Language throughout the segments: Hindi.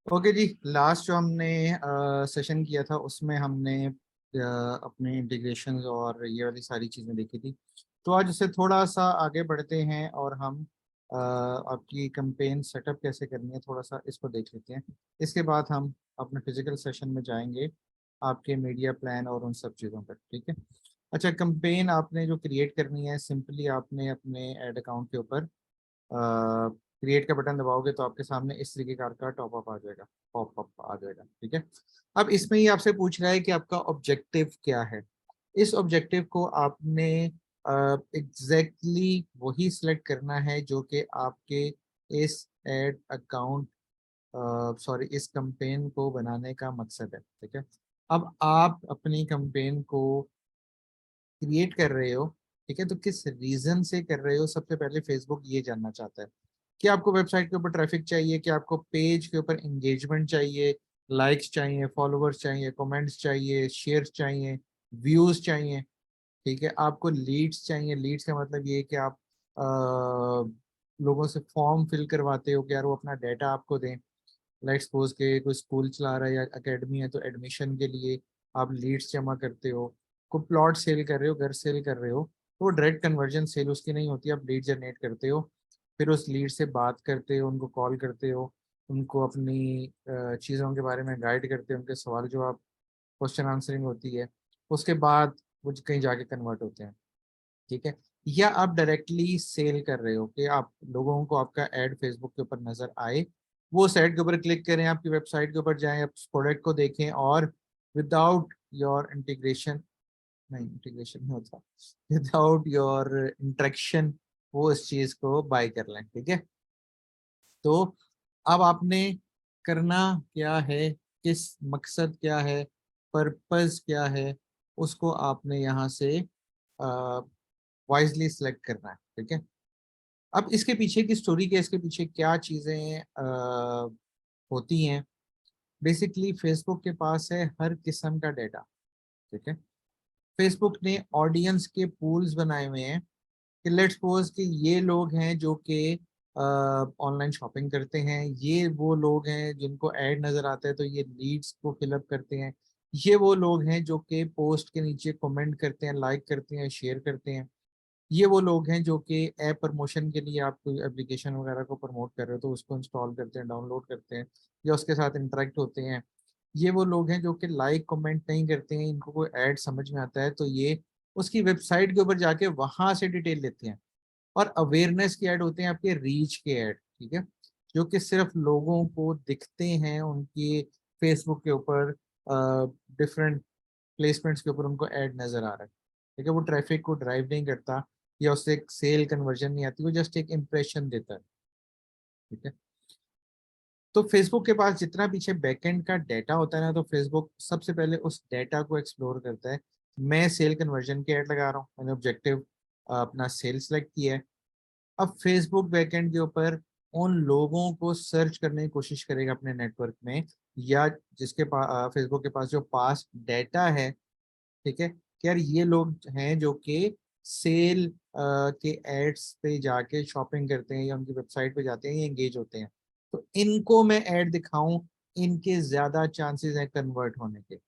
ओके जी। लास्ट जो हमने सेशन किया था उसमें हमने अपने इंटीग्रेशंस और ये वाली सारी चीज़ें देखी थी। तो आज उससे थोड़ा सा आगे बढ़ते हैं और हम आपकी कैंपेन सेटअप कैसे करनी है थोड़ा सा इसको देख लेते हैं। इसके बाद हम अपने फिजिकल सेशन में जाएंगे आपके मीडिया प्लान और उन सब चीज़ों पर। ठीक है। अच्छा, कैंपेन आपने जो क्रिएट करनी है, सिंपली आपने अपने एड अकाउंट के ऊपर क्रिएट का बटन दबाओगे तो आपके सामने इस तरीके का टॉपअप आ जाएगा, पॉपअप आ जाएगा। ठीक है। अब इसमें ही आपसे पूछ रहा है कि आपका ऑब्जेक्टिव क्या है। इस ऑब्जेक्टिव को आपने एग्जैक्टली वही सिलेक्ट करना है जो कि आपके इस एड अकाउंट सॉरी इस कैंपेन को बनाने का मकसद है। ठीक है। अब आप अपनी कैंपेन को क्रिएट कर रहे हो, ठीक है, तो किस रीजन से कर रहे हो, सबसे पहले फेसबुक ये जानना चाहता है कि आपको वेबसाइट के ऊपर ट्रैफिक चाहिए, कि आपको पेज के ऊपर एंगेजमेंट चाहिए, लाइक्स चाहिए, फॉलोअर्स चाहिए, कमेंट्स चाहिए, शेयर्स चाहिए, व्यूज चाहिए। ठीक है। आपको लीड्स चाहिए। लीड्स का मतलब ये है कि आप लोगों से फॉर्म फिल करवाते हो कि यार वो अपना डाटा आपको दें। लाइक सपोज के कोई स्कूल चला रहा है या एकेडमी है तो एडमिशन के लिए आप लीड्स जमा करते हो। को प्लॉट सेल कर रहे हो, घर सेल कर रहे हो, तो वो डायरेक्ट कन्वर्जन सेल उसकी नहीं होती, आप लीड जनरेट करते हो। फिर उस लीड से बात करते हो, उनको कॉल करते हो, उनको अपनी चीज़ों के बारे में गाइड करते हो, उनके सवाल जवाब क्वेश्चन आंसरिंग होती है। उसके बाद वो कहीं जाके कन्वर्ट होते हैं। ठीक है। या आप डायरेक्टली सेल कर रहे हो कि आप लोगों को आपका एड फेसबुक के ऊपर नजर आए, वो उस एड के ऊपर क्लिक करें, आपकी वेबसाइट के ऊपर जाएं, आप प्रोडक्ट को देखें और विदाउट योर इंटीग्रेशन, नहीं इंटीग्रेशन नहीं होता, विदाउट योर इंटरेक्शन वो इस चीज को बाय कर लें। ठीक है। तो अब आपने करना क्या है, किस मकसद क्या है, पर्पस क्या है, उसको आपने यहाँ से वाइजली सिलेक्ट करना है। ठीक है। अब इसके पीछे की स्टोरी के, इसके पीछे क्या चीजें होती हैं। बेसिकली फेसबुक के पास है हर किस्म का डेटा। ठीक है। फेसबुक ने ऑडियंस के पूल्स बनाए हुए हैं कि लेट्स सपोज कि ये लोग हैं जो कि ऑनलाइन शॉपिंग करते हैं, ये वो लोग हैं जिनको ऐड नजर आता है तो ये लीड्स को फिलअप करते हैं, ये वो लोग हैं जो कि पोस्ट के नीचे कमेंट करते हैं, लाइक करते हैं, शेयर करते हैं, ये वो लोग हैं जो कि ऐप प्रमोशन के लिए आप कोई एप्लीकेशन वगैरह को प्रमोट कर रहे हो तो उसको इंस्टॉल करते हैं, डाउनलोड करते हैं या उसके साथ इंटरेक्ट होते हैं, ये वो लोग हैं जो कि लाइक कमेंट नहीं करते हैं, इनको कोई ऐड समझ में आता है तो ये उसकी वेबसाइट के ऊपर जाके वहां से डिटेल लेते हैं। और अवेयरनेस के ऐड होते हैं आपके रीच के ऐड। ठीक है। जो कि सिर्फ लोगों को दिखते हैं उनकी फेसबुक के ऊपर, डिफरेंट प्लेसमेंट्स के ऊपर उनको ऐड नजर आ रहा है। ठीक है। वो ट्रैफिक को ड्राइव नहीं करता या उससे एक सेल कन्वर्जन नहीं आती, वो जस्ट एक इम्प्रेशन देता है। ठीक है। तो फेसबुक के पास जितना पीछे बैकएंड का डाटा होता है ना, तो फेसबुक सबसे पहले उस डाटा को एक्सप्लोर करता है। मैं सेल कन्वर्जन की ऐड लगा रहा हूँ, मैंने ऑब्जेक्टिव अपना सेल सेलेक्ट किया है। अब फेसबुक बैकएंड के ऊपर उन लोगों को सर्च करने की कोशिश करेगा अपने नेटवर्क में, या जिसके पास फेसबुक के पास जो पास डाटा है। ठीक है। कि यार ये लोग हैं जो कि सेल के एड्स पे जाके शॉपिंग करते हैं या उनकी वेबसाइट पे जाते हैं, ये एंगेज होते हैं, तो इनको मैं ऐड दिखाऊं, इनके ज्यादा चांसेस हैं कन्वर्ट होने के।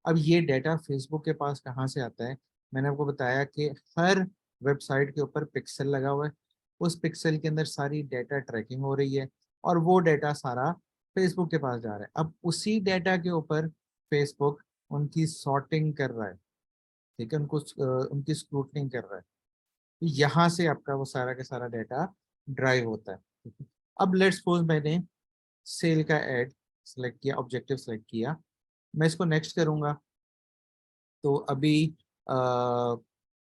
अब ये डाटा फेसबुक के पास कहाँ से आता है। मैंने आपको बताया कि हर वेबसाइट के ऊपर पिक्सल लगा हुआ है, उस पिक्सल के अंदर सारी डाटा ट्रैकिंग हो रही है और वो डाटा सारा फेसबुक के पास जा रहा है। अब उसी डाटा के ऊपर फेसबुक उनकी सॉर्टिंग कर रहा है। ठीक है। उनको उनकी स्क्रूटनिंग कर रहा है। तो यहाँ से आपका वो सारा का सारा डाटा ड्राइव होता है। ठीक है? अब लेट्स सपोज मैंने सेल का एड सेलेक्ट किया, ऑब्जेक्टिव सेलेक्ट किया, मैं इसको नेक्स्ट करूंगा। तो अभी अ,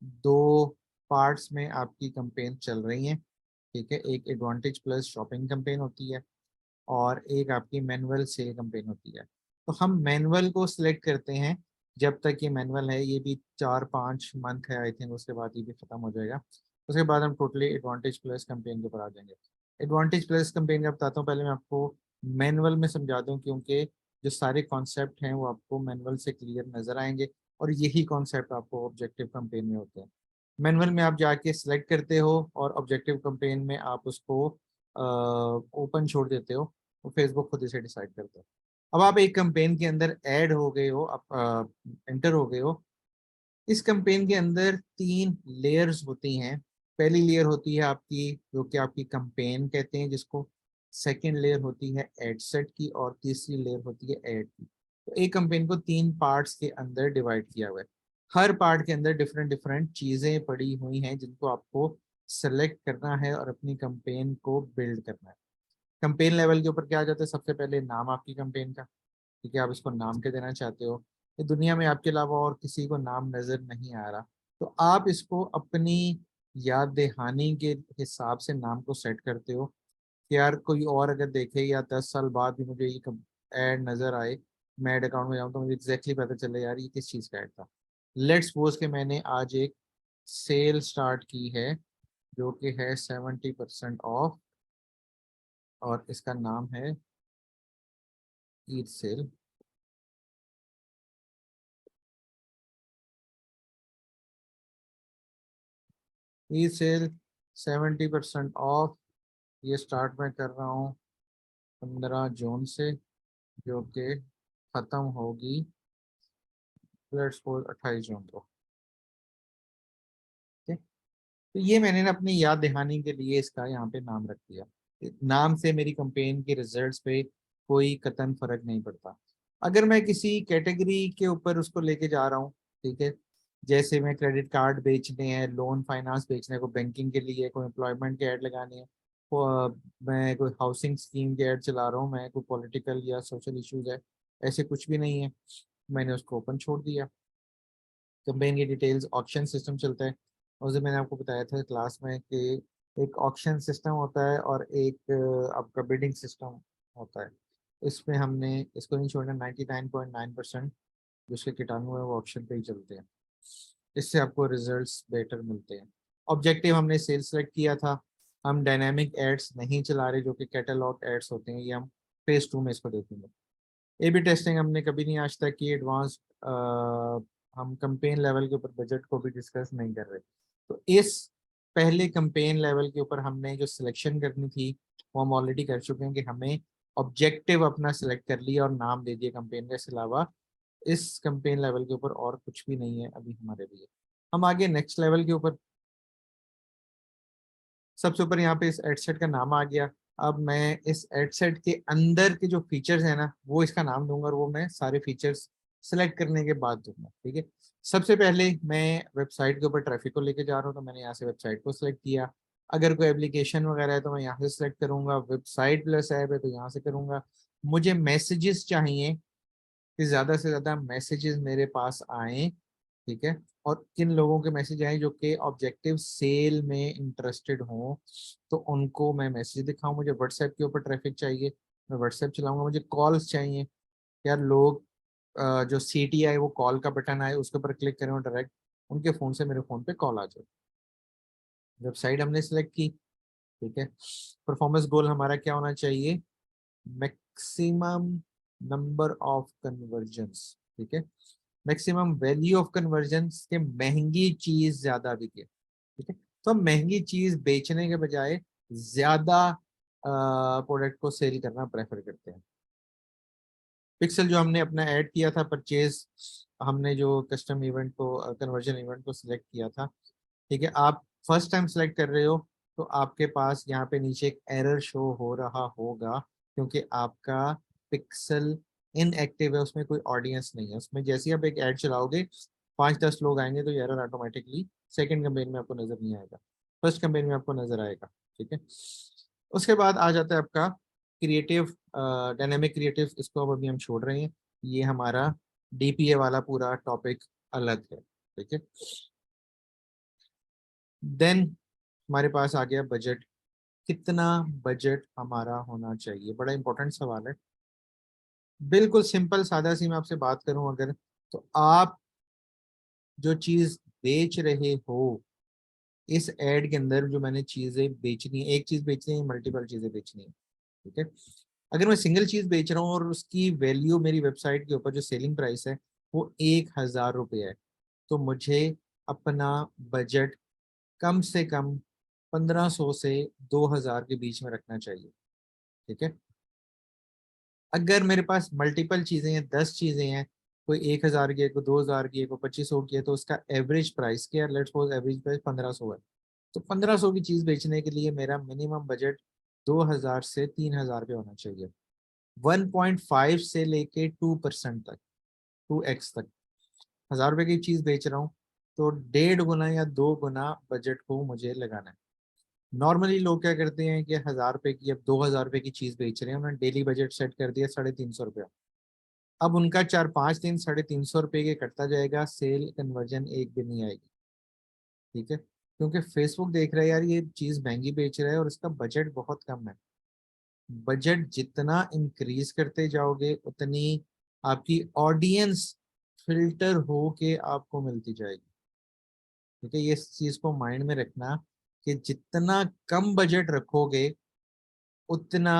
दो पार्ट्स में आपकी कंपेन चल रही हैं। ठीक है। एक एडवांटेज प्लस शॉपिंग कंपेन होती है और एक आपकी मैनुअल सेल कंपेन होती है। तो हम मैनुअल को सिलेक्ट करते हैं। जब तक ये मैनुअल है, ये भी 4-5 मंथ है आई थिंक, उसके बाद ये भी खत्म हो जाएगा। उसके बाद हम टोटली एडवांटेज प्लस कंपेन के ऊपर आ जाएंगे। एडवांटेज प्लस कंपेन का बताता हूँ, पहले मैं आपको मैनुअल में समझा दूँ, क्योंकि जो सारे कॉन्सेप्ट हैं वो आपको मैनुअल से क्लियर नजर आएंगे और यही कॉन्सेप्ट आपको ऑब्जेक्टिव कंपेन में होते हैं। मैनुअल में आप जाके सिलेक्ट करते हो और ऑब्जेक्टिव कंपेन में आप उसको ओपन छोड़ देते हो। वो फेसबुक खुद से डिसाइड करता है। अब आप एक कैंपेन के अंदर ऐड हो गए हो, आप एंटर हो गए हो। इस कैंपेन के अंदर 3 लेयर्स होती हैं। पहली लेयर होती है आपकी, जो कि आपकी कैंपेन कहते हैं जिसको। सेकंड लेयर होती है एड सेट की, और तीसरी लेयर होती है एड की। तो एक कैंपेन को 3 पार्ट्स के अंदर डिवाइड किया हुआ है। हर पार्ट के अंदर डिफरेंट डिफरेंट चीजें पड़ी हुई हैं जिनको आपको सेलेक्ट करना है और अपनी कैंपेन को बिल्ड करना है। कैंपेन लेवल के ऊपर क्या आ जाता है, सबसे पहले नाम आपकी कैंपेन का। ठीक है, आप इसको नाम के देना चाहते हो। ये दुनिया में आपके अलावा और किसी को नाम नजर नहीं आ रहा, तो आप इसको अपनी याद दहानी के हिसाब से नाम को सेट करते हो कि यार कोई और अगर देखे या 10 साल बाद भी मुझे ये ऐड नजर आए, मैं ऐड अकाउंट में जाऊँ तो मुझे एग्जैक्टली पता चले यार ये किस चीज़ का ऐड था। लेट्स सपोज कि मैंने आज एक सेल स्टार्ट की है जो कि है 70% ऑफ, और इसका नाम है Eid sale. Eid sale 70% off, ये स्टार्ट मैं कर रहा हूँ 15 जून से, जो कि ख़त्म होगी लेट्स सपोज 28 जून को। ठीक, तो ये मैंने ना अपनी याद दहानी के लिए इसका यहाँ पे नाम रख दिया। नाम से मेरी कंपेन के रिजल्ट्स पे कोई कतन फर्क नहीं पड़ता। अगर मैं किसी कैटेगरी के ऊपर उसको लेके जा रहा हूँ, ठीक है, जैसे मैं क्रेडिट कार्ड बेचने हैं, लोन फाइनेंस बेचने हैं, कोई बैंकिंग के लिए, कोई एम्प्लॉयमेंट के ऐड लगाने हैं, मैं कोई हाउसिंग स्कीम के ऐड चला रहा हूँ, मैं कोई पॉलिटिकल या सोशल इश्यूज है, ऐसे कुछ भी नहीं है, मैंने उसको ओपन छोड़ दिया। कंपेन की डिटेल्स, ऑक्शन सिस्टम चलता है। उस दिन मैंने आपको बताया था क्लास में कि एक ऑक्शन सिस्टम होता है और एक आपका बिडिंग सिस्टम होता है। इसमें हमने इसको नहीं छोड़ना, 99.9% जो उसके कीटाणु है वो ऑप्शन पे ही चलते हैं। इससे आपको रिजल्ट्स बेटर मिलते हैं। ऑब्जेक्टिव हमने सेल्स सेलेक्ट किया था। हम डायनामिक एड्स नहीं चला रहे जो कि कैटलॉग एड्स होते हैं, ये हम फेज 2 में इसको देखेंगे। ए बी टेस्टिंग हमने कभी नहीं आज तक की। एडवांस हम कंपेन लेवल के ऊपर बजट को भी डिस्कस नहीं कर रहे। तो इस पहले कंपेन लेवल के ऊपर हमने जो सिलेक्शन करनी थी वो हम ऑलरेडी कर चुके हैं कि हमें ऑब्जेक्टिव अपना सिलेक्ट कर लिया और नाम दे दिया कंपेन के। इसके अलावा इस कंपेन लेवल के ऊपर और कुछ भी नहीं है अभी हमारे लिए। हम आगे नेक्स्ट लेवल के ऊपर, सबसे ऊपर यहाँ पे इस एडसेट का नाम आ गया। अब मैं इस एडसेट के अंदर के जो फीचर्स है ना वो इसका नाम दूंगा, और वो मैं सारे फीचर्स सेलेक्ट करने के बाद दूंगा। ठीक है, सबसे पहले मैं वेबसाइट के ऊपर ट्रैफिक को लेके जा रहा हूँ, तो मैंने यहाँ से वेबसाइट को सिलेक्ट किया। अगर कोई एप्लीकेशन वगैरह है तो मैं यहाँ से सिलेक्ट करूंगा। वेबसाइट प्लस ऐप है तो यहाँ से करूंगा। मुझे मैसेजेस चाहिए कि ज़्यादा से ज़्यादा मैसेजेस मेरे पास आए। ठीक है, और किन लोगों के मैसेज आए जो कि ऑब्जेक्टिव सेल में इंटरेस्टेड हों, तो उनको मैं मैसेज दिखाऊं। मुझे व्हाट्सएप के ऊपर ट्रैफिक चाहिए, मैं व्हाट्सएप चलाऊंगा। मुझे कॉल्स चाहिए, यार लोग जो सीटी आए वो कॉल का बटन आए उसके ऊपर क्लिक करें और डायरेक्ट उनके फ़ोन से मेरे फ़ोन पे कॉल आ जाए। वेबसाइट हमने सेलेक्ट की। ठीक है, परफॉर्मेंस गोल हमारा क्या होना चाहिए, मैक्सिमम नंबर ऑफ कन्वर्जन्स। ठीक है, मैक्सिमम वैल्यू ऑफ कन्वर्जन्स के महंगी चीज ज्यादा बिके। ठीक है, तो हम महंगी चीज बेचने के बजाय ज्यादा प्रोडक्ट को सेल करना प्रेफर करते हैं। पिक्सल जो हमने अपना ऐड किया था परचेज, हमने जो कस्टम इवेंट को कन्वर्जन इवेंट को सिलेक्ट किया था। ठीक है, आप फर्स्ट टाइम सेलेक्ट कर रहे हो तो आपके पास यहाँ पे नीचे एक एरर शो हो रहा होगा, क्योंकि आपका पिक्सल इनएक्टिव है, उसमें कोई ऑडियंस नहीं है। उसमें जैसे ही आप एक ऐड चलाओगे 5-10 लोग आएंगे तो ये एरर ऑटोमेटिकली सेकंड कैंपेन में आपको नजर नहीं आएगा, फर्स्ट कैंपेन में आपको नजर आएगा। ठीक है, उसके बाद आ जाता है आपका क्रिएटिव, डायनेमिक क्रिएटिव, इसको अब अभी हम छोड़ रहे हैं। ये हमारा डीपीए वाला पूरा टॉपिक अलग है। ठीक है, देन हमारे पास आ गया बजट। कितना बजट हमारा होना चाहिए, बड़ा इंपॉर्टेंट सवाल है। बिल्कुल सिंपल सादा सी मैं आपसे बात करूं अगर, तो आप जो चीज बेच रहे हो इस एड के अंदर, जो मैंने चीजें बेचनी है, एक चीज बेचनी है, मल्टीपल चीजें बेचनी है। ठीक है, अगर मैं सिंगल चीज बेच रहा हूँ और उसकी वैल्यू मेरी वेबसाइट के ऊपर जो सेलिंग प्राइस है वो 1,000 रुपये है, तो मुझे अपना बजट कम से कम 1500 से 2000 के बीच में रखना चाहिए। ठीक है, अगर मेरे पास मल्टीपल चीजें हैं, 10 चीजें हैं, कोई 1,000 की है, कोई 2,000 की है, कोई 2,500 की है, तो उसका एवरेज प्राइस क्या है? लेट्स सपोज एवरेज प्राइस 1,500 है। तो 1,500 की चीज बेचने के लिए मेरा मिनिमम बजट 2,000 से 3,000 रुपये होना चाहिए। 1.5 से लेके 2% तक, 2x तक। 1,000 रुपए की चीज बेच रहा हूँ तो 1.5 गुना या 2 गुना बजट को मुझे लगाना है। नॉर्मली लोग क्या करते हैं कि 1,000 रुपए की, अब 2,000 रुपए की चीज बेच रहे हैं, उन्होंने डेली बजट सेट कर दिया 350 रुपया। अब उनका 4-5 दिन 350 रुपये के कटता जाएगा, सेल कन्वर्जन एक भी नहीं आएगी। ठीक है, क्योंकि फेसबुक देख रहा है यार ये चीज महंगी बेच रहा है और इसका बजट बहुत कम है। बजट जितना इंक्रीज करते जाओगे उतनी आपकी ऑडियंस फिल्टर हो के आपको मिलती जाएगी। ठीक है, ये इस चीज को माइंड में रखना कि जितना कम बजट रखोगे उतना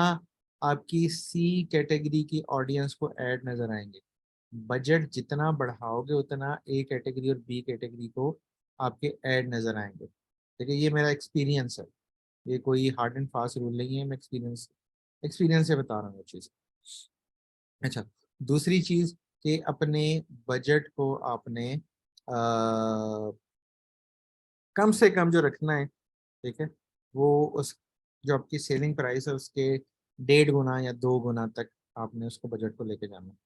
आपकी सी कैटेगरी की ऑडियंस को ऐड नजर आएंगे। बजट जितना बढ़ाओगे उतना ए कैटेगरी और बी कैटेगरी को आपके ऐड नजर आएंगे। ठीक है, ये मेरा एक्सपीरियंस है, ये कोई हार्ड एंड फास्ट रूल नहीं है, मैं एक्सपीरियंस से बता रहा हूँ चीज। अच्छा, दूसरी चीज कि अपने बजट को आपने कम से कम जो रखना है, ठीक है, वो उस जो आपकी सेलिंग प्राइस है उसके 1.5 गुना या 2 गुना तक आपने उसको बजट को लेके जाना है।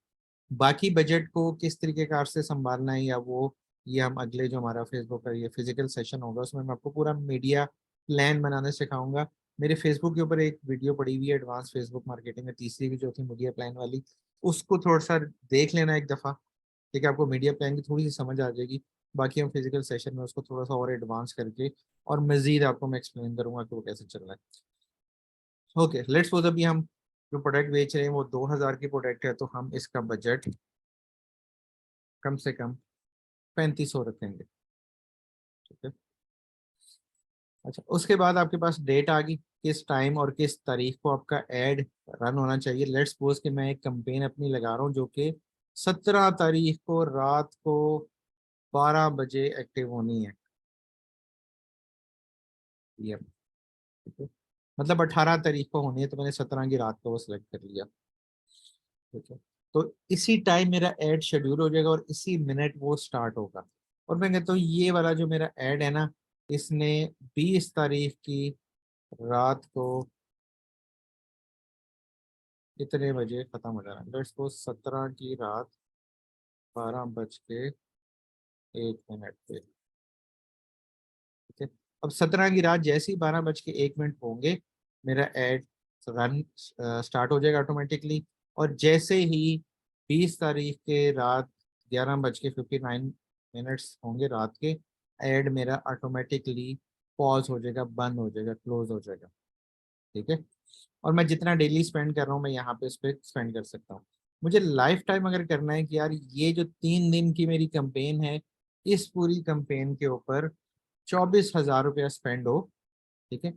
बाकी बजट को किस तरीके कार से संभालना है या वो, ये हम अगले जो हमारा फेसबुक का ये फिजिकल सेशन होगा उसमें मैं आपको पूरा मीडिया प्लान बनाने सिखाऊंगा। मेरे फेसबुक के ऊपर एक वीडियो पड़ी हुई है एडवांस फेसबुक मार्केटिंग में, तीसरी की जो थी मीडिया प्लान वाली, उसको थोड़ा सा देख लेना एक दफ़ा। ठीक है, आपको मीडिया प्लान की थोड़ी सी समझ आ जाएगी। बाकी हम फिजिकल सेशन में उसको थोड़ा सा और एडवांस करके और मजीद आपको मैं एक्सप्लेन करूंगा कि वो कैसे चल रहा है। ओके, लेट्स सपोज अभी हम जो प्रोडक्ट बेच रहे हैं वो 2,000 की प्रोडक्ट है, तो हम इसका बजट कम से कम 3,500 रखेंगे। ठीक है, अच्छा, उसके बाद आपके पास डेट आ गई, किस टाइम और किस तारीख को आपका एड रन होना चाहिए। लेट्स सपोज कि मैं एक कैंपेन अपनी लगा रहा हूँ जो कि 17 तारीख को रात को 12 बजे एक्टिव होनी है। ये, ठीक है, मतलब 18 तारीख को होनी है, तो मैंने 17 की रात को वो सिलेक्ट कर लिया। ठीक है, तो इसी टाइम मेरा एड शेड्यूल हो जाएगा और इसी मिनट वो स्टार्ट होगा। और मैं कहता हूँ ये वाला जो मेरा एड है ना, इसने 20 तारीख की रात को कितने बजे खत्म हो जाना है? लेट्स सपोज 17 की रात 12 बज के 1 मिनट पे। ठीक है, अब 17 की रात जैसे ही 12 बज के 1 मिनट होंगे मेरा एड रन स्टार्ट हो जाएगा ऑटोमेटिकली। और जैसे ही 20 तारीख के रात 11 बज के 59 मिनट्स होंगे रात के, एड मेरा ऑटोमेटिकली पॉज हो जाएगा, बंद हो जाएगा, क्लोज हो जाएगा। ठीक है, और मैं जितना डेली स्पेंड कर रहा हूँ मैं यहाँ पे उस पर स्पेंड कर सकता हूँ। मुझे लाइफ टाइम अगर करना है कि यार ये जो 3 दिन की मेरी कंपेन है, इस पूरी कंपेन के ऊपर 24,000 रुपया स्पेंड हो। ठीक है,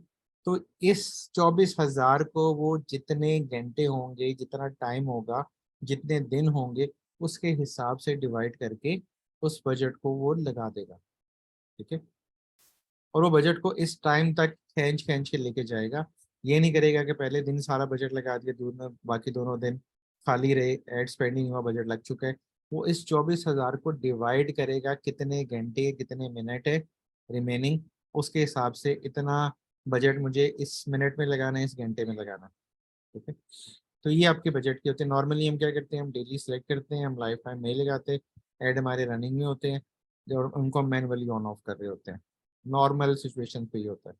तो इस 24,000 को वो जितने घंटे होंगे, जितना टाइम होगा, जितने दिन होंगे, उसके हिसाब से डिवाइड करके उस बजट को वो लगा देगा। ठीक है, और वो बजट को इस टाइम तक खींच खींच के लेके जाएगा। ये नहीं करेगा कि पहले दिन सारा बजट लगा दिया, दूर में बाकी दोनों दिन खाली रहे, एड स्पेंडिंग हुआ, बजट लग चुका है। वो इस 24,000 को डिवाइड करेगा कितने घंटे कितने मिनट है रिमेनिंग, उसके हिसाब से इतना बजट मुझे इस मिनट में लगाना है, इस घंटे में लगाना है। ठीक है, तो ये आपके बजट के होते हैं। नॉर्मली हम क्या करते हैं, हम डेली सेलेक्ट करते हैं, हम लाइफ टाइम नहीं लगाते, ऐड हमारे रनिंग में होते हैं और उनको हम मैनुअली ऑन ऑफ कर रहे होते हैं। नॉर्मल सिचुएशन पे ही होता है।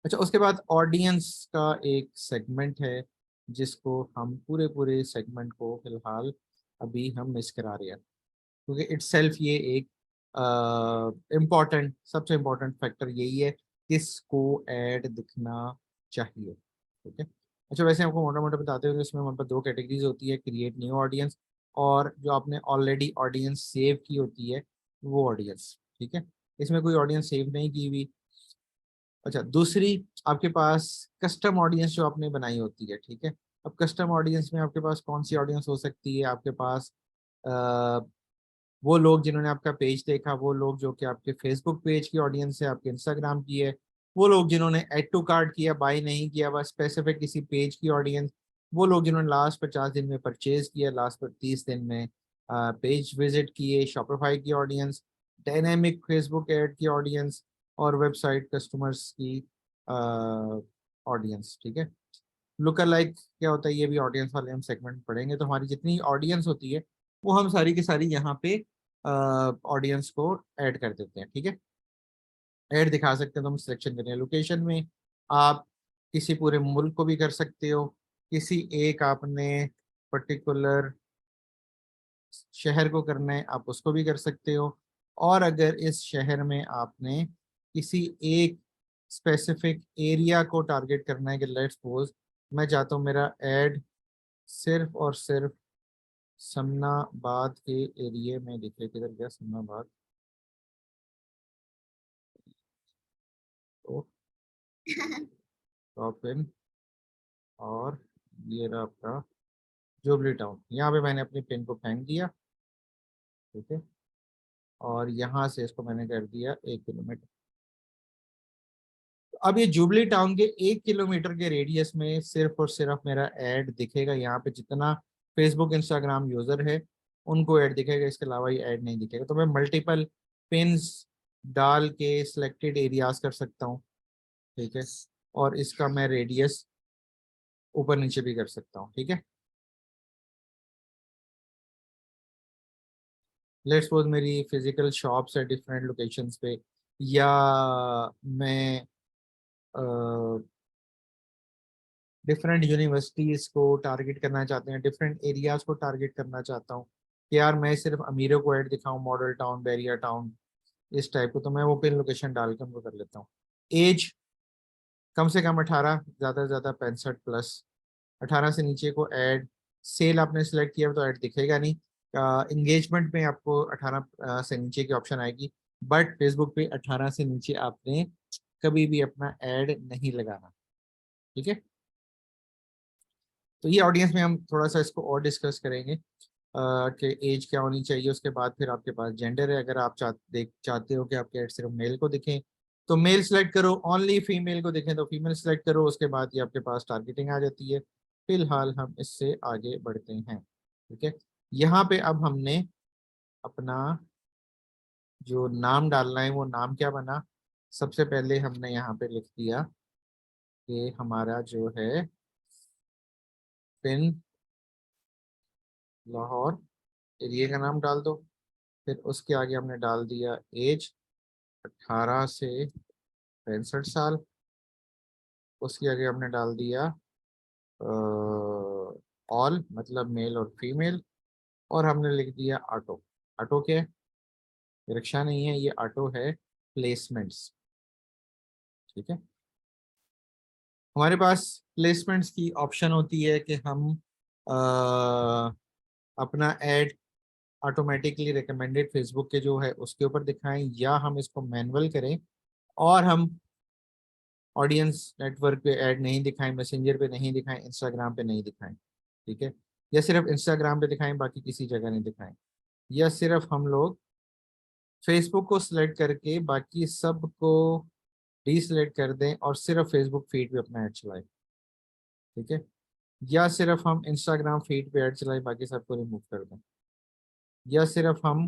अच्छा, उसके बाद ऑडियंस का एक सेगमेंट है जिसको हम पूरे पूरे सेगमेंट को फिलहाल अभी हम मिस करा रहे हैं, क्योंकि इट्स सेल्फ ये एक इम्पॉर्टेंट, सबसे इम्पोर्टेंट फैक्टर यही है, किसको ऐड दिखना चाहिए। ठीक है, अच्छा, वैसे आपको मोटा मोटा बताते हुए इसमें हमारे पास दो कैटेगरीज होती है, क्रिएट न्यू ऑडियंस और जो आपने ऑलरेडी ऑडियंस सेव की होती है वो ऑडियंस। ठीक है, इसमें कोई ऑडियंस सेव नहीं की हुई। अच्छा, दूसरी आपके पास कस्टम ऑडियंस जो आपने बनाई होती है। ठीक है, अब कस्टम ऑडियंस में आपके पास कौन सी ऑडियंस हो सकती है? आपके पास वो लोग जिन्होंने आपका पेज देखा, वो लोग जो कि आपके फेसबुक पेज की ऑडियंस है, आपके इंस्टाग्राम की है, वो लोग जिन्होंने ऐड टू कार्ट किया, बाय नहीं किया, बस स्पेसिफिक किसी पेज की ऑडियंस, वो लोग जिन्होंने लास्ट 50 दिन में परचेज किया, लास्ट पर 30 दिन में पेज विजिट किए, शॉपिफाई की ऑडियंस, डायनेमिक फेसबुक ऐड की ऑडियंस, और वेबसाइट कस्टमर्स की ऑडियंस। ठीक है, लुकर लाइक क्या होता है, ये भी ऑडियंस वाले हम सेगमेंट पढ़ेंगे। तो हमारी जितनी ऑडियंस होती है वो हम सारी की सारी यहाँ पे ऑडियंस को ऐड कर देते हैं। ठीक है, ऐड दिखा सकते हैं, तो हम सिलेक्शन करें लोकेशन में, आप किसी पूरे मुल्क को भी कर सकते हो, किसी एक आपने पर्टिकुलर शहर को करना है आप उसको भी कर सकते हो। और अगर इस शहर में आपने किसी एक स्पेसिफिक एरिया को टारगेट करना है कि लेट्स सपोज मैं चाहता हूँ मेरा ऐड सिर्फ और सिर्फ समनाबाद के एरिया में दिखे, किधर गया समनाबाद, तो टॉप इन, और ये रहा आपका जुबली टाउन। यहाँ पे मैंने अपनी पिन को फेंक दिया। ठीक है, और यहाँ से इसको मैंने कर दिया 1 किलोमीटर। अब ये जुबली टाउन के 1 किलोमीटर के रेडियस में सिर्फ और सिर्फ मेरा ऐड दिखेगा। यहाँ पे जितना फेसबुक इंस्टाग्राम यूजर है उनको ऐड दिखेगा, इसके अलावा ये ऐड नहीं दिखेगा। तो मैं मल्टीपल पिन्स डाल के सिलेक्टेड एरियाज कर सकता हूँ। ठीक है, और इसका मैं रेडियस ऊपर नीचे भी कर सकता हूँ। ठीक है, लेट्स सपोज मेरी फिजिकल शॉप्स है डिफरेंट लोकेशंस पे, या मैं डिफरेंट यूनिवर्सिटीज को टारगेट करना चाहते हैं, डिफरेंट एरियाज को टारगेट करना चाहता हूँ कि यार मैं सिर्फ अमीरों को ऐड दिखाऊं, मॉडल टाउन, बैरिया टाउन, इस टाइप को, तो मैं वो पिन लोकेशन डाल के उनको कर लेता हूँ। एज कम से कम 18, ज़्यादा से ज़्यादा 65+। 18 से नीचे को ऐड, सेल आपने सेलेक्ट किया तो ऐड दिखेगा नहीं। इंगेजमेंट में आपको 18 से नीचे की ऑप्शन आएगी, बट फेसबुक पे 18 से नीचे आपने कभी भी अपना ऐड नहीं लगाना। ठीक है, तो ये ऑडियंस में हम थोड़ा सा इसको और डिस्कस करेंगे कि एज क्या होनी चाहिए। उसके बाद फिर आपके पास जेंडर है, अगर आप चाहते हो कि आपके ऐड सिर्फ मेल को दिखें तो मेल सेलेक्ट करो, ओनली फीमेल को दिखें तो फीमेल सेलेक्ट करो। उसके बाद ये आपके पास टारगेटिंग आ जाती है। फिलहाल हम इससे आगे बढ़ते हैं। ठीक है, यहाँ पे अब हमने अपना जो नाम डालना है वो नाम क्या बना, सबसे पहले हमने यहाँ पे लिख दिया कि हमारा जो है पिन लाहौर, एरिया का नाम डाल दो। फिर उसके आगे हमने डाल दिया एज 18 से 65 साल। उसके आगे हमने डाल दिया ऑल, मतलब मेल और फीमेल। और हमने लिख दिया ऑटो। ऑटो क्या है, रिक्शा नहीं है, ये ऑटो है प्लेसमेंट्स। ठीक है, हमारे पास प्लेसमेंट्स की ऑप्शन होती है कि हम अपना ऐड ऑटोमेटिकली रिकमेंडेड फेसबुक के जो है उसके ऊपर दिखाएं, या हम इसको मैनुअल करें और हम ऑडियंस नेटवर्क पे ऐड नहीं दिखाएं, मैसेंजर पे नहीं दिखाएं, इंस्टाग्राम पे नहीं दिखाएं। ठीक है, या सिर्फ इंस्टाग्राम पे दिखाएं, बाकी किसी जगह नहीं दिखाएं, या सिर्फ हम लोग फेसबुक को सिलेक्ट करके बाकी सब को डीसिलेक्ट कर दें और सिर्फ फेसबुक फीड पे अपना ऐड चलाएं। ठीक है, या सिर्फ हम इंस्टाग्राम फीड पे ऐड चलाएं, बाकी सबको रिमूव कर दें, या सिर्फ हम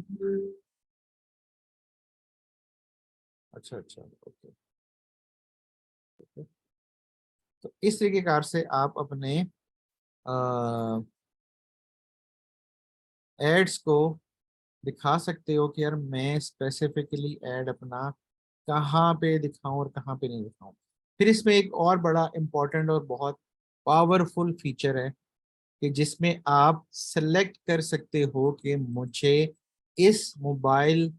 अच्छा अच्छा ओके। तो इस तरीके कार से आप अपने एड्स को दिखा सकते हो कि यार मैं स्पेसिफिकली ऐड अपना कहाँ पे दिखाऊं और कहाँ पे नहीं दिखाऊं। फिर इसमें एक और बड़ा इम्पोर्टेंट और बहुत पावरफुल फीचर है कि जिसमें आप सेलेक्ट कर सकते हो कि मुझे इस मोबाइल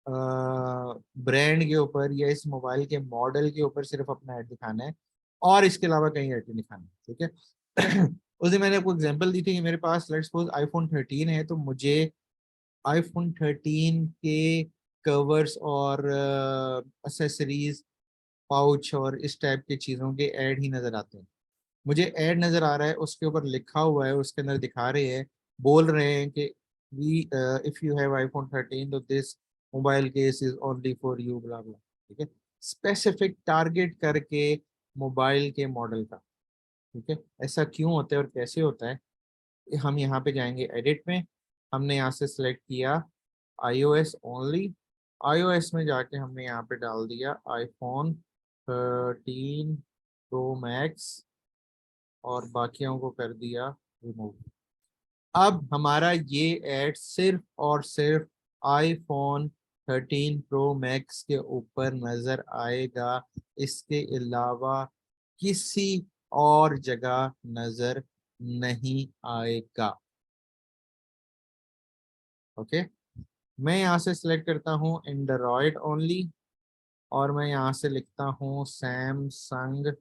ब्रांड के ऊपर या इस मोबाइल के मॉडल के ऊपर सिर्फ अपना ऐड दिखाना है और इसके अलावा कहीं ऐड नहीं दिखाना है। ठीक है, उस दिन मैंने आपको एग्जांपल दी थी कि मेरे पास लेट्स सपोज आईफोन 13 है, तो मुझे आईफोन 13 के कवर्स और एसेसरीज, पाउच और इस टाइप की चीज़ों के ऐड ही नज़र आते हैं। मुझे ऐड नज़र आ रहा है, उसके ऊपर लिखा हुआ है, उसके अंदर दिखा रहे हैं, बोल रहे हैं कि we if you have iPhone 13 तो this mobile case is only for you, blah blah. ठीक है, स्पेसिफिक टारगेट करके मोबाइल के मॉडल का। ठीक है, ऐसा क्यों होता है और कैसे होता है, हम यहाँ पे जाएंगे एडिट में, हमने यहाँ से सिलेक्ट किया iOS ओनली, iOS में जाके हमने यहाँ पे डाल दिया iPhone 13 Pro Max और बाकियों को कर दिया रिमूव। अब हमारा ये ऐड सिर्फ और सिर्फ iPhone 13 Pro Max के ऊपर नजर आएगा, इसके अलावा किसी और जगह नजर नहीं आएगा। ओके, मैं यहाँ से सिलेक्ट करता हूँ एंड्रॉयड ओनली और मैं यहाँ से लिखता हूँ सैमसंग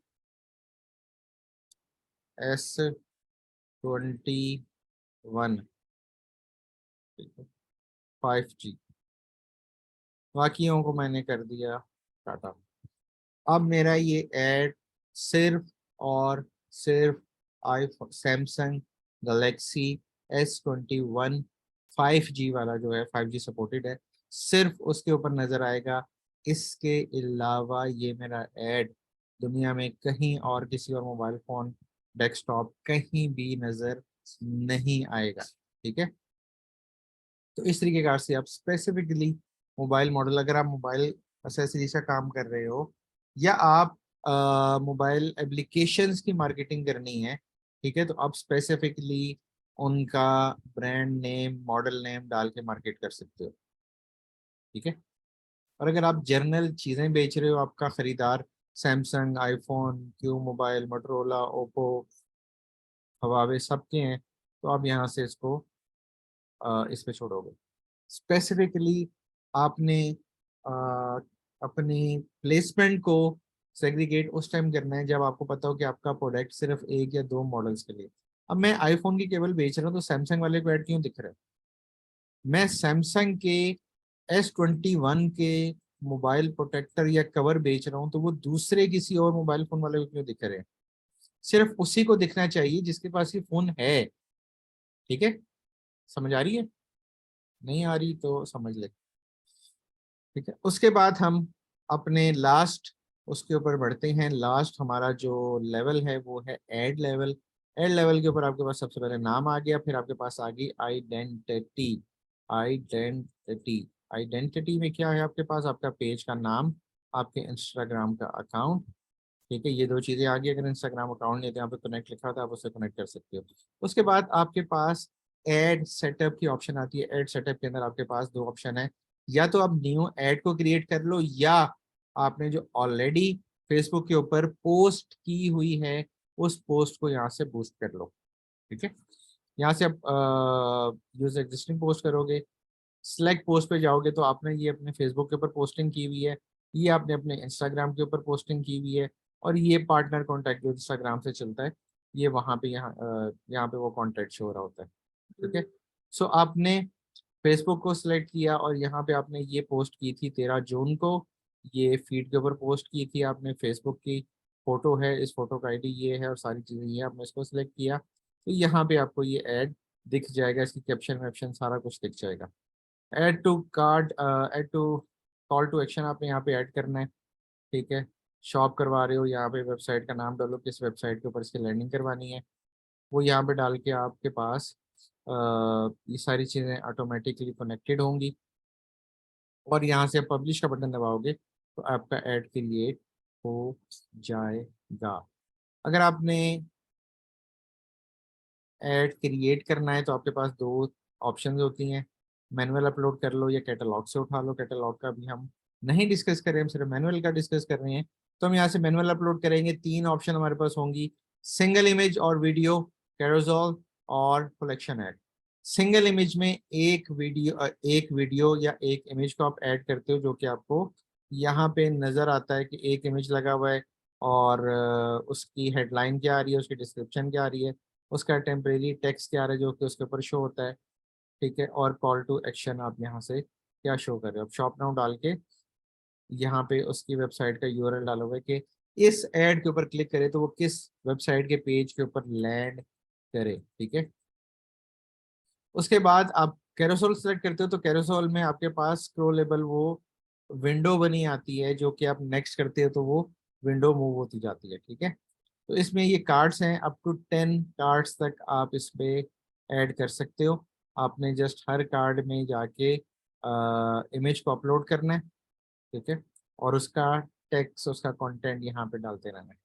S21 5G, बाकियों को मैंने कर दिया टाटा। अब मेरा ये ऐड सिर्फ और सिर्फ iPhone Samsung Galaxy S21 5G वाला जो है 5G सपोर्टेड है, सिर्फ उसके ऊपर नजर आएगा। इसके अलावा ये मेरा ऐड दुनिया में कहीं और किसी और मोबाइल फोन डेस्कटॉप कहीं भी नजर नहीं आएगा। ठीक है, तो इस तरीके कार से आप स्पेसिफिकली मोबाइल मॉडल, अगर आप मोबाइल एक्सेसरीज का काम कर रहे हो या आप मोबाइल एप्लीकेशंस की मार्केटिंग करनी है, ठीक है, तो आप स्पेसिफिकली उनका ब्रांड नेम मॉडल नेम डाल के मार्केट कर सकते हो। ठीक है, और अगर आप जर्नल चीज़ें बेच रहे हो, आपका खरीदार Samsung, iPhone, Q mobile, Motorola, Oppo, Huawei सबके हैं, तो आप यहाँ से इसको इस पे छोड़ोगे। स्पेसिफिकली आपने अ, अपनी प्लेसमेंट को सेग्रीगेट उस टाइम करना है जब आपको पता हो कि आपका प्रोडक्ट सिर्फ एक या दो मॉडल्स के लिए। अब मैं आईफोन की केबल बेच रहा हूँ तो सैमसंग वाले को ऐड क्यों दिख रहा है? मैं सैमसंग के S21 के मोबाइल प्रोटेक्टर या कवर बेच रहा हूँ तो वो दूसरे किसी और मोबाइल फोन वाले को क्यों दिख रहे हैं? सिर्फ उसी को दिखना चाहिए जिसके पास ये फोन है। ठीक है, समझ आ रही है? नहीं आ रही तो समझ ले। ठीक है, उसके बाद हम अपने लास्ट उसके ऊपर बढ़ते हैं। लास्ट हमारा जो लेवल है वो है ऐड लेवल। ऐड लेवल के ऊपर आपके पास सबसे पहले नाम आ गया, फिर आपके पास आ गई आइडेंटिटी। आइडेंटिटी आइडेंटिटी में क्या है आपके पास? आपका पेज का नाम, आपके इंस्टाग्राम का अकाउंट। ठीक है, ये दो चीजें आ गई। अगर इंस्टाग्राम अकाउंट नहीं है तो यहाँ पे कनेक्ट लिखा होता है, आप उससे कनेक्ट कर सकते हो। उसके बाद आपके पास एड सेटअप की ऑप्शन आती है। एड सेटअप के अंदर आपके पास दो ऑप्शन है, या तो आप न्यू एड को क्रिएट कर लो, या आपने जो ऑलरेडी फेसबुक के ऊपर पोस्ट की हुई है उस पोस्ट को यहाँ से बूस्ट कर लो। ठीक है, यहाँ से आप यूज एग्जिस्टिंग पोस्ट करोगे, सिलेक्ट पोस्ट पे जाओगे तो आपने ये अपने फेसबुक के ऊपर पोस्टिंग की हुई है, ये आपने अपने इंस्टाग्राम के ऊपर पोस्टिंग की हुई है, और ये पार्टनर कॉन्टैक्ट जो इंस्टाग्राम से चलता है ये वहाँ पे यहाँ पे वो कॉन्टैक्ट शो हो रहा होता है। ठीक है, सो आपने फेसबुक को सिलेक्ट किया और यहाँ पे आपने ये पोस्ट की थी 13 जून को, ये फीड के ऊपर पोस्ट की थी आपने, फेसबुक की फोटो है, इस फोटो का आईडी ये है और सारी चीज़ें ये, आपने इसको सिलेक्ट किया तो यहाँ पे आपको ये ऐड दिख जाएगा, इसकी कैप्शन वैप्शन सारा कुछ दिख जाएगा। Add to card, add to call to action आपने यहाँ पे ऐड करना है। ठीक है, शॉप करवा रहे हो, यहाँ पे वेबसाइट का नाम डालो, किस वेबसाइट के ऊपर इसकी लैंडिंग करवानी है वो यहाँ पे डाल के आपके पास ये सारी चीज़ें ऑटोमेटिकली कनेक्टेड होंगी, और यहाँ से पब्लिश का बटन दबाओगे तो आपका ऐड क्रिएट हो जाएगा। अगर आपने ऐड क्रिएट करना है तो आपके पास दो ऑप्शंस होती हैं, मैनुअल अपलोड कर लो या कैटलॉग से उठा लो। कैटलॉग का भी हम नहीं डिस्कस कर रहे हैं, हम सिर्फ मैनुअल का डिस्कस कर रहे हैं। तो हम यहाँ से मैनुअल अपलोड करेंगे, तीन ऑप्शन हमारे पास होंगी, सिंगल इमेज और वीडियो, कैरोसोल और कलेक्शन ऐड। सिंगल इमेज में एक वीडियो या एक इमेज को आप ऐड करते हो जो कि आपको यहाँ पे नजर आता है कि एक इमेज लगा हुआ है, और उसकी हेडलाइन क्या आ रही है, उसकी डिस्क्रिप्शन क्या आ रही है, उसका टेम्परेरी टेक्स्ट क्या आ रहा है जो कि उसके ऊपर शो होता है। ठीक है, और कॉल टू एक्शन आप यहाँ से क्या शो कर रहे हो, आप शॉप नाउ डाल के यहाँ पे उसकी वेबसाइट का यूआरएल डालोगे कि इस ऐड के ऊपर क्लिक करे तो वो किस वेबसाइट के पेज के ऊपर लैंड करे। ठीक है, उसके बाद आप कैरोसोल सेलेक्ट करते हो तो कैरोसोल में आपके पास स्क्रोलेबल वो विंडो बनी आती है जो कि आप नेक्स्ट करते हो तो वो विंडो मूव होती जाती है। ठीक है, तो इसमें ये कार्ड्स हैं, अप टू 10 कार्ड्स तक आप इस पे ऐड कर सकते हो। आपने जस्ट हर कार्ड में जाके इमेज को अपलोड करना है, ठीक है, और उसका टेक्स्ट, उसका कंटेंट यहाँ पे डालते रहना है।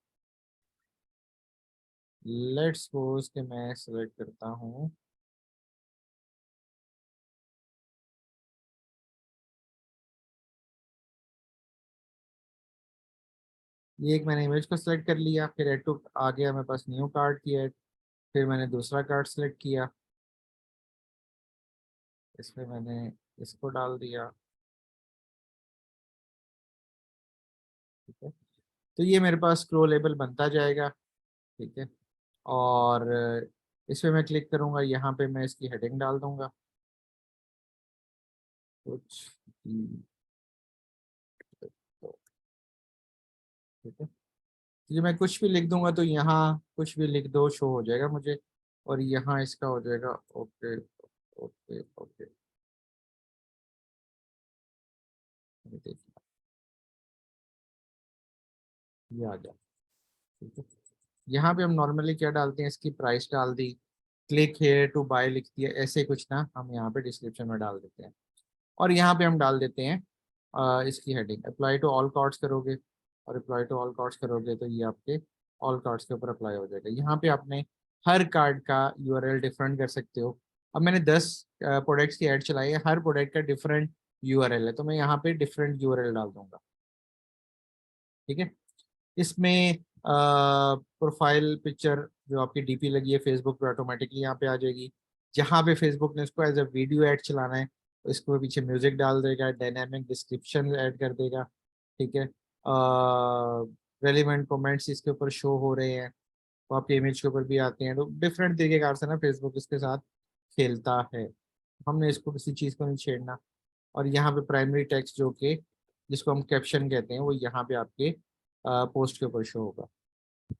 लेट्स सपोज कि मैं सेलेक्ट करता हूँ, ये एक मैंने इमेज को सिलेक्ट कर लिया, फिर ऐड टू आ गया मेरे पास न्यू कार्ड की ऐड, फिर मैंने दूसरा कार्ड सेलेक्ट किया, इसमें मैंने इसको डाल दिया, ठीक है। तो ये मेरे पास स्क्रॉलेबल बनता जाएगा, ठीक है। और इसमें मैं क्लिक करूंगा, यहाँ पे मैं इसकी हेडिंग डाल दूंगा कुछ भी, तो ठीक है। ये मैं कुछ भी लिख दूंगा तो यहाँ कुछ भी लिख दो शो हो जाएगा मुझे, और यहाँ इसका हो जाएगा ओके ओके ओके। ये देखिए, ये आ गया, ठीक है। यहाँ पे हम नॉर्मली क्या डालते हैं, इसकी प्राइस डाल दी, क्लिक हेयर टू बाय लिख दिया, ऐसे कुछ ना हम यहाँ पे डिस्क्रिप्शन में डाल देते हैं। और यहाँ पे हम डाल देते हैं इसकी heading, apply to all cards करोगे, और अप्लाई टू ऑल कार्ड्स करोगे तो ये आपके ऑल कार्ड्स के ऊपर अप्लाई हो जाएगा। यहाँ पे आपने हर कार्ड का यूआरएल डिफरेंट कर सकते हो। अब मैंने 10 प्रोडक्ट्स की ऐड चलाई है, हर प्रोडक्ट का डिफरेंट यूआरएल है, तो मैं यहाँ पे डिफरेंट यूआरएल डाल दूंगा, ठीक है। इसमें प्रोफाइल पिक्चर जो आपकी डीपी लगी है फेसबुक पे ऑटोमेटिकली यहाँ पे आ जाएगी। जहाँ पे फेसबुक ने इसको एज अ वीडियो ऐड चलाना है तो इसको पीछे म्यूजिक डाल देगा, डायनामिक डिस्क्रिप्शन ऐड कर देगा, ठीक है। रेलिवेंट कमेंट्स इसके ऊपर शो हो रहे हैं, तो आपके इमेज के ऊपर भी आते हैं, तो डिफरेंट तरीके कार से ना फेसबुक इसके साथ खेलता है। हमने इसको किसी चीज़ को नहीं छेड़ना। और यहाँ पे प्राइमरी टेक्स्ट जो कि जिसको हम कैप्शन कहते हैं वो यहाँ पे आपके पोस्ट के ऊपर शो होगा।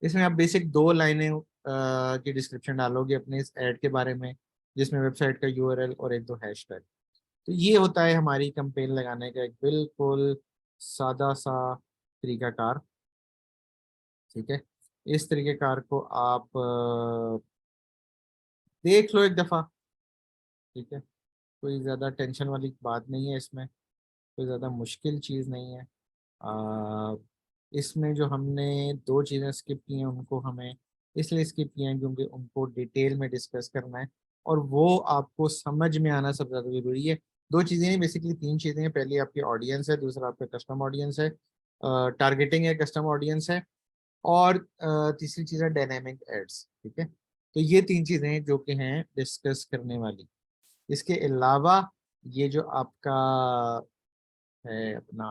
इसमें आप बेसिक 2 लाइनें की डिस्क्रिप्शन डालोगे अपने इस ऐड के बारे में, जिसमें वेबसाइट का यूआरएल और एक दो हैशटैग। तो ये होता है हमारी कैंपेन लगाने का एक बिल्कुल सादा सा तरीकाकार, ठीक है। इस तरीकेकार को आप देख लो एक दफ़ा, ठीक है। कोई ज़्यादा टेंशन वाली बात नहीं है इसमें, कोई ज़्यादा मुश्किल चीज़ नहीं है। आ, इसमें जो हमने 2 चीज़ें स्किप की हैं उनको हमें इसलिए स्किप किए हैं क्योंकि उनको डिटेल में डिस्कस करना है, और वो आपको समझ में आना सबसे ज़्यादा जरूरी है। 2 चीज़ें नहीं, बेसिकली 3 चीज़ें हैं। पहली आपकी ऑडियंस है, दूसरा आपका कस्टम ऑडियंस है, टारगेटिंग है, कस्टम ऑडियंस है, और तीसरी चीज़ है डायनेमिक एड्स, ठीक है। तो ये 3 चीज़ें हैं जो कि हैं डिस्कस करने वाली। इसके अलावा ये जो आपका है अपना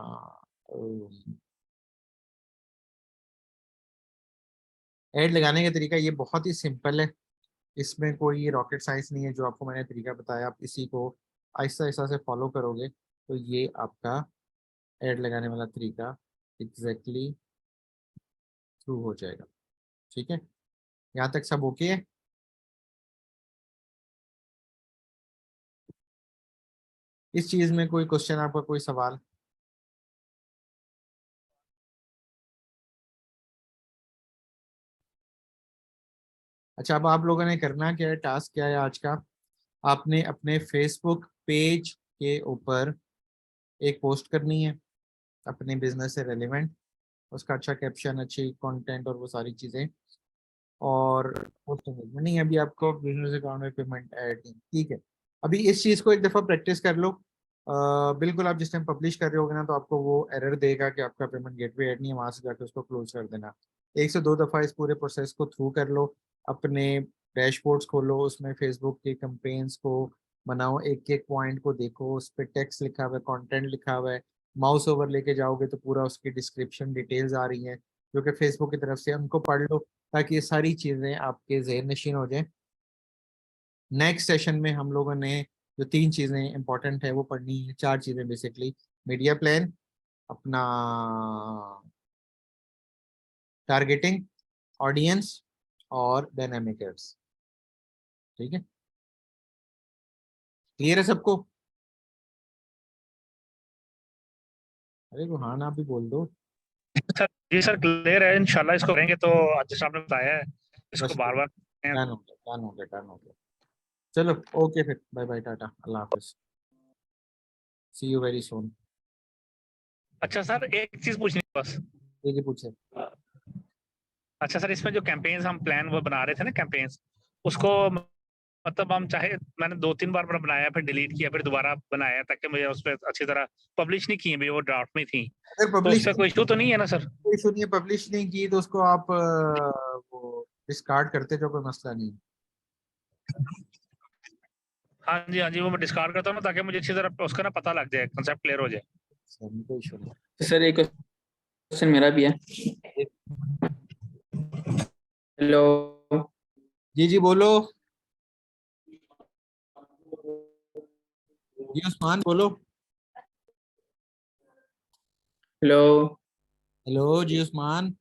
ऐड लगाने का तरीका, ये बहुत ही सिंपल है। इसमें कोई रॉकेट साइंस नहीं है, जो आपको मैंने तरीका बताया आप इसी को आहिस्ता आहिस्ता से फॉलो करोगे तो ये आपका ऐड लगाने वाला तरीका एग्जैक्टली थ्रू हो जाएगा, ठीक है। यहाँ तक सब ओके है। इस चीज़ में कोई क्वेश्चन, आपका कोई सवाल? अच्छा, अब आप लोगों ने करना क्या है, टास्क क्या है आज का, आपने अपने फेसबुक पेज के ऊपर एक पोस्ट करनी है अपने बिजनेस से रेलिवेंट, उसका अच्छा कैप्शन, अच्छी कंटेंट और वो सारी चीज़ें, और पोस्ट में नहीं, अभी आपको बिजनेस अकाउंट में पेमेंट ऐड नहीं, ठीक है। अभी इस चीज़ को एक दफ़ा प्रैक्टिस कर लो। बिल्कुल आप जिस टाइम पब्लिश कर रहे होगे ना तो आपको वो एरर देगा कि आपका पेमेंट गेटवे ऐड नहीं है, वहां से जाकर उसको क्लोज कर देना। 1 से 2 दफ़ा इस पूरे प्रोसेस को थ्रू कर लो। अपने डैशबोर्ड्स खोलो, उसमें फेसबुक के कंपेन्स को बनाओ, एक एक पॉइंट को देखो, उस पर टेक्स्ट लिखा हुआ है, कंटेंट लिखा हुआ है। माउस ओवर लेके जाओगे तो पूरा उसकी डिस्क्रिप्शन डिटेल्स आ रही हैं जो कि फेसबुक की तरफ से, उनको पढ़ लो ताकि ये सारी चीज़ें आपके जहन नशीन हो जाएं। नेक्स्ट सेशन में हम लोगों ने जो 3 चीज़ें इंपॉर्टेंट है वो पढ़नी है, 4 चीज़ें बेसिकली, मीडिया प्लान, अपना टारगेटिंग ऑडियंस, और डायनामिक एड्स, ठीक है। क्लियर है सबको? अरे वो हाँ ना भी बोल दो। सर जी सर क्लियर है, इंशाल्लाह इसको करेंगे। तो जैसे आपने बताया है, इसको बस बार बार डन हो गया, डन हो गया, डन हो गया। चलो ओके फिर, बाय बाय, टाटा, अल्लाह हाफिज, सी यू वेरी सून। अच्छा सर, एक चीज पूछनी है बस। ये पूछे। अच्छा सर, इसमें जो कैंपेन्स हम प्लान वो बना रहे थे ना, कैंपेन्स, उसको मतलब हम चाहे, मैंने 2-3 बार बनाया, फिर डिलीट किया, फिर दोबारा बनाया, ताकि मुझे उस पर अच्छी तरह पब्लिश नहीं किए, वो ड्राफ्ट में थी। अगर तो उस पब्लिश पर कोई इशू तो नहीं है ना सर? कोई इशू नहीं है, पब्लिश नहीं की तो उसको आप वो डिस्कार्ड करते जो, कोई मसला नहीं है। हाँ जी हाँ जी, वो मैं डिस्कार्ड करता हूँ ना, ताकि मुझे अच्छी तरह उसका ना पता लग जाए, कंसेप्ट क्लियर हो जाए। कोई इशू नहीं। सर एक क्वेश्चन मेरा भी है। हेलो। जी जी बोलो। जी उस्मान बोलो। हेलो हेलो जी उस्मान।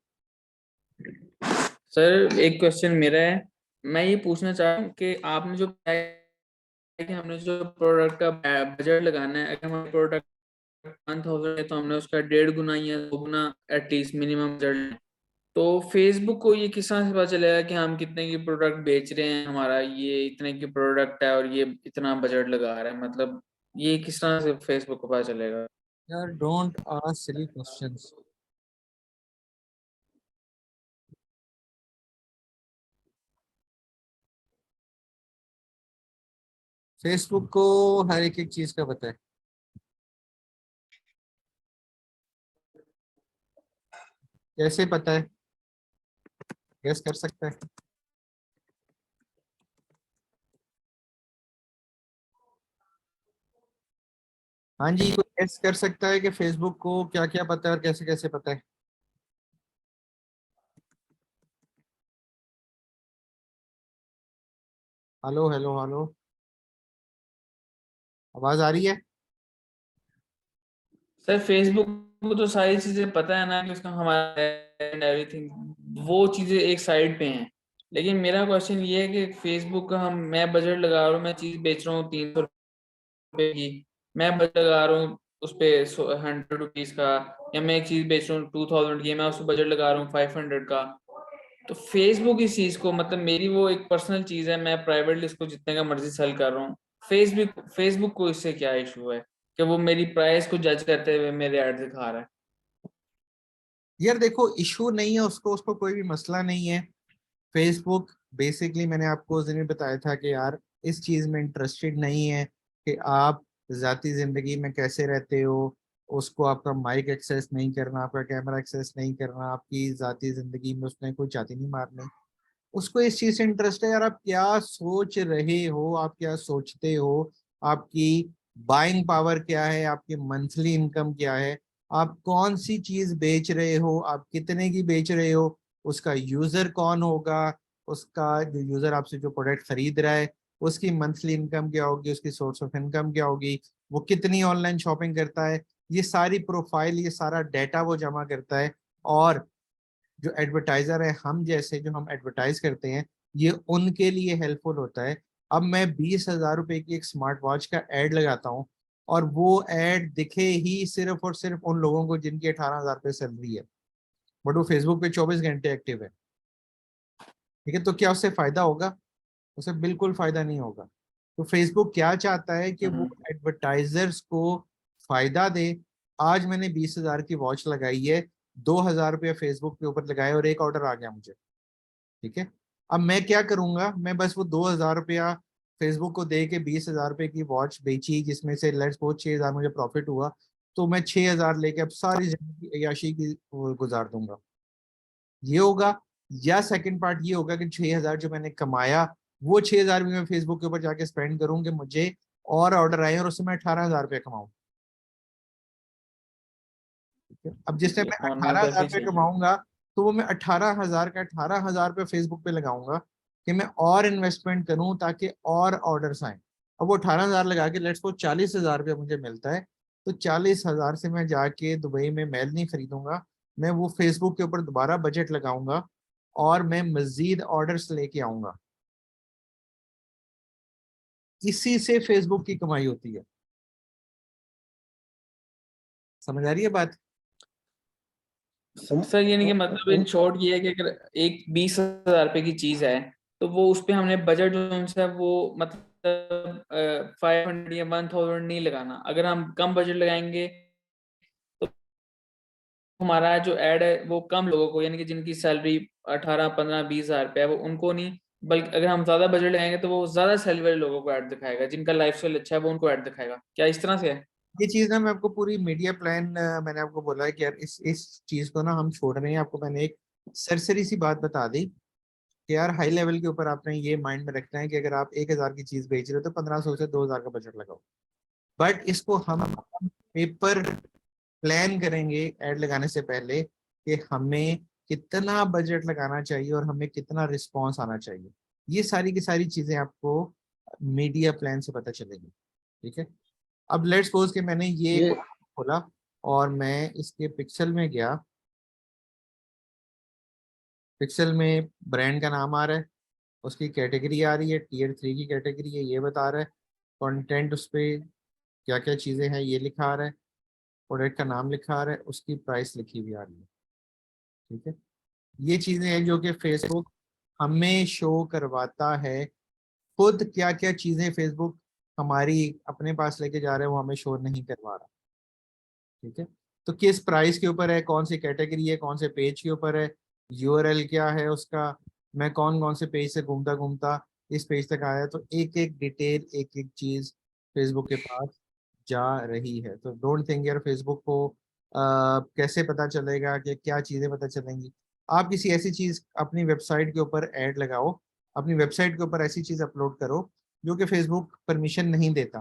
सर, एक क्वेश्चन मेरा है। मैं ये पूछना चाह रहा हूँ कि आपने जो बताया कि हमने जो प्रोडक्ट का बजट लगाना है, अगर हमारा प्रोडक्ट 1,000 है तो हमने उसका 1.5 गुना या 2 गुना एटलीस्ट मिनिमम बजट। तो फेसबुक को ये किस तरह से पता चलेगा कि हम कितने की प्रोडक्ट बेच रहे हैं, हमारा ये इतने की प्रोडक्ट है और ये इतना बजट लगा रहा है, मतलब ये किस तरह से फेसबुक को पता चलेगा? यार don't ask silly questions. Facebook को हर एक एक चीज का पता है। कैसे पता है? गेस कर सकता है? हाँ जी, कोई गेस कर सकता है कि फेसबुक को क्या क्या पता है और कैसे कैसे पता है? हेलो हेलो हेलो, आवाज आ रही है? सर फेसबुक को तो सारी चीजें पता है ना, कि उसका हमारा एवरीथिंग, वो चीजें एक साइड पे हैं। लेकिन मेरा क्वेश्चन ये है कि फेसबुक का मैं बजट लगा रहा हूँ, मैं चीज बेच रहा हूँ 300 रुपए की, मैं बजट लगा रहा हूँ उस पे 100 रुपीज का, या मैं एक चीज बेच रहा हूँ 2,000 की, मैं उस पर बजट लगा रहा हूँ 500 का। तो फेसबुक इस चीज को, मतलब मेरी वो एक पर्सनल चीज है, मैं प्राइवेटली इसको जितने का मर्जी सेल कर रहा हूँ। फेसबुक फेसबुक को इससे क्या इशू है कि वो मेरी प्राइस को जज करते हुए मेरे ऐड दिखा रहा है? यार देखो, इशू नहीं है उसको, उसको कोई भी मसला नहीं है। फेसबुक बेसिकली मैंने आपको उस दिन भी बताया था कि यार इस चीज में इंटरेस्टेड नहीं है कि आप जाती जिंदगी में कैसे रहते हो, उसको आपका माइक एक्सेस नहीं करना, आपका कैमरा एक्सेस नहीं करना, आपकी जाती जिंदगी में उसने कोई चाती नहीं मारनी। उसको इस चीज से इंटरेस्ट है यार, आप क्या सोच रहे हो, आप क्या सोचते हो, आपकी बाइंग पावर क्या है, आपकी मंथली इनकम क्या है, आप कौन सी चीज बेच रहे हो, आप कितने की बेच रहे हो, उसका यूजर कौन होगा, उसका जो यूजर आपसे जो प्रोडक्ट खरीद रहा है उसकी मंथली इनकम क्या होगी, उसकी सोर्स ऑफ इनकम क्या होगी, वो कितनी ऑनलाइन शॉपिंग करता है, ये सारी प्रोफाइल, ये सारा डाटा वो जमा करता है। और जो एडवर्टाइजर है, हम जैसे जो हम एडवर्टाइज करते हैं, ये उनके लिए हेल्पफुल होता है। अब मैं 20,000 रुपए की एक स्मार्ट वॉच का एड लगाता हूँ, और वो एड दिखे ही सिर्फ और सिर्फ उन लोगों को जिनकी 18,000 रुपये सैलरी है, बट वो फेसबुक पे 24 घंटे एक्टिव है। ठीक है, तो क्या उससे फायदा होगा? उसे बिल्कुल फायदा नहीं होगा। तो फेसबुक क्या चाहता है कि वो हम्म। एडवर्टाइजर्स को फायदा दे। आज मैंने 20,000 की वॉच लगाई है, 2,000 रुपये फेसबुक के ऊपर लगाए और एक ऑर्डर आ गया मुझे। ठीक है, अब मैं क्या करूंगा, मैं बस वो 2,000 रुपया फेसबुक को दे के 20,000 रुपये की वॉच बेची, जिसमें से लेट्स सपोज 6,000 मुझे प्रॉफिट हुआ, तो मैं 6,000 लेके अब सारी जिंदगी अय्याशी की वो गुजार दूंगा। ये होगा। या सेकंड पार्ट ये होगा कि 6,000 जो मैंने कमाया, वो 6,000 भी मैं फेसबुक के ऊपर जाके स्पेंड करूँ कि मुझे और ऑर्डर आए और उससे मैं 18,000 रुपये कमाऊं। ठीक है? अब जिससे मैं होना अठारह तो हजार ऐसे ही रुपये चाहिए। कमाऊंगा, तो वो मैं 18,000 का 18,000 रुपये फेसबुक पे लगाऊंगा कि मैं और इन्वेस्टमेंट करूं ताकि और ऑर्डर्स आए। अब वो 18,000 लगा के लेट्स को 40,000 रुपये मुझे मिलता है, तो 40,000 से मैं जाके दुबई में मैल नहीं खरीदूंगा, मैं वो फेसबुक के ऊपर दोबारा बजट लगाऊंगा और मैं मजीद ऑर्डर्स लेके आऊंगा। इसी से फेसबुक की कमाई होती है। समझ आ रही है बात? सर यानी कि मतलब इन शॉर्ट ये है कि अगर एक 20,000 रुपए की चीज है तो वो उस पे हमने बजट जो है वो मतलब 500 या 1000 नहीं लगाना। अगर हम कम बजट लगाएंगे तो हमारा जो ऐड है वो कम लोगों को, यानी कि जिनकी सैलरी 18, 15, 20,000 रुपए है वो उनको नहीं, बल्कि अगर हम ज्यादा बजट लगाएंगे तो वो ज्यादा सैलरी वाले लोगों को ऐड दिखाएगा, जिनका लाइफस्टाइल अच्छा है वो उनको ऐड दिखाएगा। क्या इस तरह से है? ये चीज ना मैं आपको पूरी मीडिया प्लान मैंने आपको बोला है कि यार इस चीज को ना हम छोड़ रहे हैं। आपको मैंने एक सरसरी सी बात बता दी कि यार हाई लेवल के ऊपर आपने ये माइंड में रखना है कि अगर आप 1,000 की चीज बेच रहे हो तो 1,500 से 2,000 का बजट लगाओ। बट इसको हम पेपर प्लान करेंगे ऐड लगाने से पहले कि हमें कितना बजट लगाना चाहिए और हमें कितना रिस्पॉन्स आना चाहिए। ये सारी की सारी चीजें आपको मीडिया प्लान से पता चलेगी। ठीक है। अब लेट्स सपोज कि मैंने ये खोला और मैं इसके पिक्सल में गया। पिक्सल में ब्रांड का नाम आ रहा है, उसकी कैटेगरी आ रही है, टीयर 3 की कैटेगरी है, ये बता रहा है। कंटेंट उस पर क्या क्या चीज़ें हैं ये लिखा आ रहा है। प्रोडक्ट का नाम लिखा आ रहा है, उसकी प्राइस लिखी हुई आ रही है। ठीक है। ये चीज़ें हैं जो कि फेसबुक हमें शो करवाता है। खुद क्या क्या चीज़ें फेसबुक हमारी अपने पास लेके जा रहे हैं वो हमें शो नहीं करवा रहा। ठीक है। तो किस प्राइस के ऊपर है, कौन सी कैटेगरी है, कौन से पेज के ऊपर है, यूआरएल क्या है उसका, मैं कौन कौन से पेज से घूमता घूमता इस पेज तक आया। तो एक एक डिटेल एक एक चीज फेसबुक के पास जा रही है। तो डोंट थिंक यार फेसबुक को कैसे पता चलेगा कि क्या चीज़ें पता चलेंगी। आप किसी ऐसी चीज़ अपनी वेबसाइट के ऊपर ऐड लगाओ, अपनी वेबसाइट के ऊपर ऐसी चीज़ अपलोड करो जो कि फेसबुक परमिशन नहीं देता।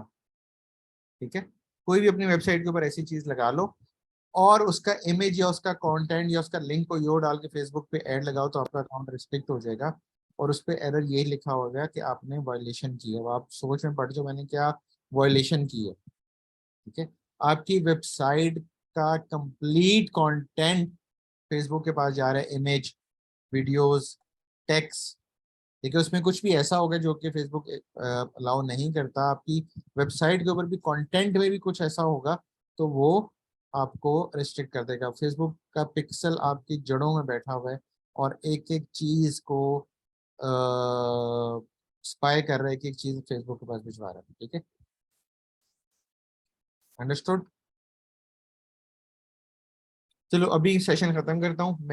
ठीक है। कोई भी अपनी वेबसाइट के ऊपर ऐसी चीज़ लगा लो और उसका इमेज या उसका कंटेंट या उसका लिंक को यो डाल के फेसबुक पे ऐड लगाओ तो आपका अकाउंट रिस्ट्रिक्ट हो जाएगा और उस पर एरर यही लिखा होगा कि आपने वायलेशन की है। अब आप सोच में पड़ जाओ मैंने क्या वायलेशन की है। ठीक है। आपकी वेबसाइट का कंप्लीट कंटेंट फेसबुक के पास जा रहा है, इमेज, वीडियोस, टेक्स्ट। देखिए उसमें कुछ भी ऐसा होगा जो कि फेसबुक अलाउ नहीं करता। आपकी वेबसाइट के ऊपर भी कंटेंट में भी कुछ ऐसा होगा तो वो आपको रिस्ट्रिक्ट कर देगा। फेसबुक का पिक्सल आपकी जड़ों में बैठा हुआ है और एक एक चीज को स्पाई कर रहा है, एक एक चीज फेसबुक के पास भिजवा रहा है। ठीक है। अंडरस्टूड। चलो अभी सेशन खत्म करता हूँ मैं।